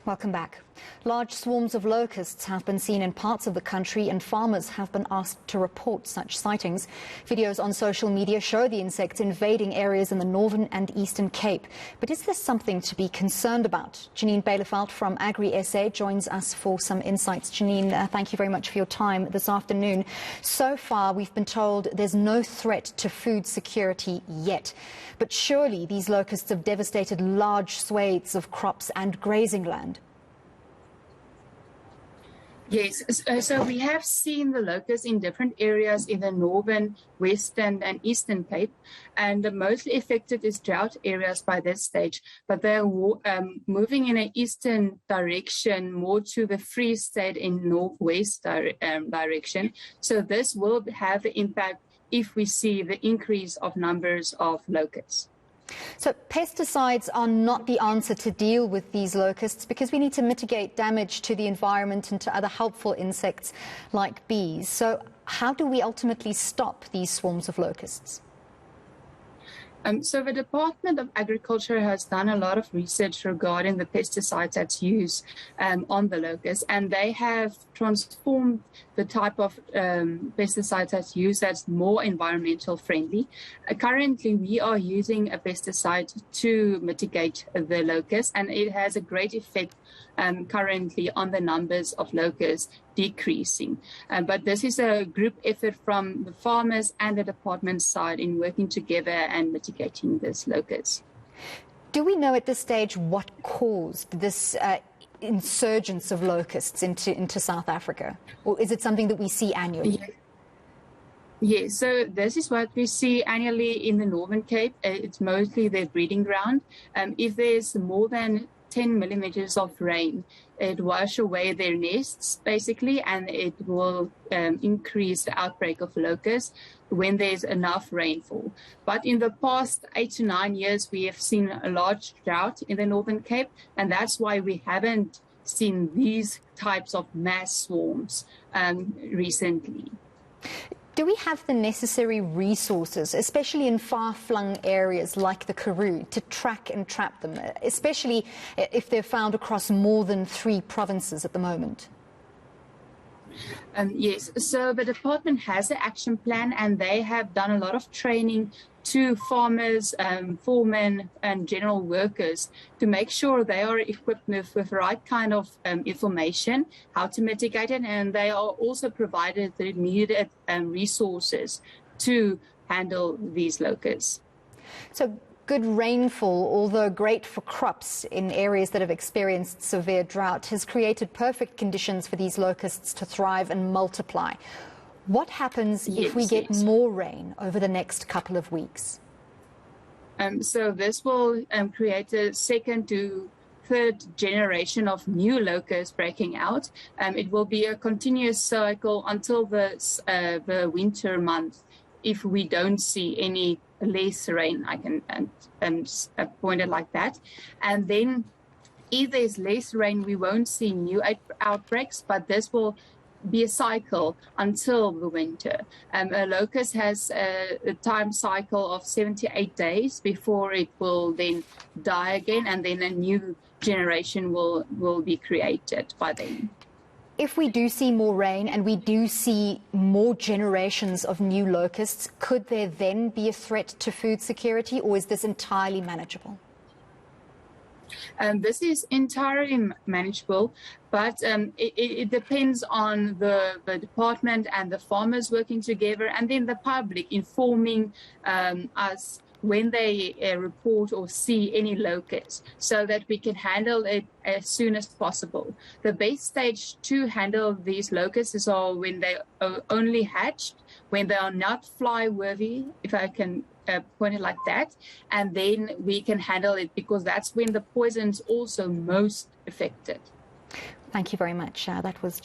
Welcome back. Large swarms of locusts have been seen in parts of the country, and farmers have been asked to report such sightings. Videos on social media show the insects invading areas in the Northern and Eastern Cape. But is this something to be concerned about? Janine Baileyveld from Agri-SA joins us for some insights. Janine, thank you very much for your time this afternoon. So far, we've been told there's no threat to food security yet. But surely these locusts have devastated large swathes of crops and grazing land. Yes, so we have seen the locusts in different areas in the Northern, Western and Eastern Cape, and the mostly affected is drought areas by this stage, but they're moving in an eastern direction, more to the Free State in northwest direction. So this will have an impact if we see the increase of numbers of locusts. So pesticides are not the answer to deal with these locusts, because we need to mitigate damage to the environment and to other helpful insects like bees. So how do we ultimately stop these swarms of locusts? So the Department of Agriculture has done a lot of research regarding the pesticides that's used on the locusts, and they have transformed the type of pesticides that's used that's more environmental friendly. Currently, we are using a pesticide to mitigate the locusts, and it has a great effect currently on the numbers of locusts decreasing. But this is a group effort from the farmers and the department side in working together and mitigating this locust. Do we know at this stage what caused this insurgence of locusts into South Africa? Or is it something that we see annually? Yes, so this is what we see annually in the Northern Cape. It's mostly their breeding ground. If there's more than 10 millimeters of rain, it wash away their nests basically, and it will increase the outbreak of locusts when there's enough rainfall. But in the past 8 to 9 years, we have seen a large drought in the Northern Cape, and that's why we haven't seen these types of mass swarms recently. Do we have the necessary resources, especially in far-flung areas like the Karoo, to track and trap them, especially if they're found across more than 3 provinces at the moment? Yes, so the department has an action plan, and they have done a lot of training to farmers, foremen and general workers to make sure they are equipped with the right kind of information, how to mitigate it, and they are also provided the needed resources to handle these locusts. So good rainfall, although great for crops in areas that have experienced severe drought, has created perfect conditions for these locusts to thrive and multiply. What happens if we get more rain over the next couple of weeks? So this will create a second to third generation of new locusts breaking out. It will be a continuous cycle until the winter month. If we don't see any less rain, I can point it like that. And then if there's less rain, we won't see new outbreaks, but this will be a cycle until the winter. A locust has a time cycle of 78 days before it will then die again, and then a new generation will be created by then. If we do see more rain and we do see more generations of new locusts, could there then be a threat to food security, or is this entirely manageable? This is entirely manageable, but it depends on the department and the farmers working together, and then the public informing us when they report or see any locusts, so that we can handle it as soon as possible. The best stage to handle these locusts is when they are only hatched, when they are not fly-worthy, if I can point it like that, and then we can handle it, because that's when the poison's also most affected. Thank you very much. That was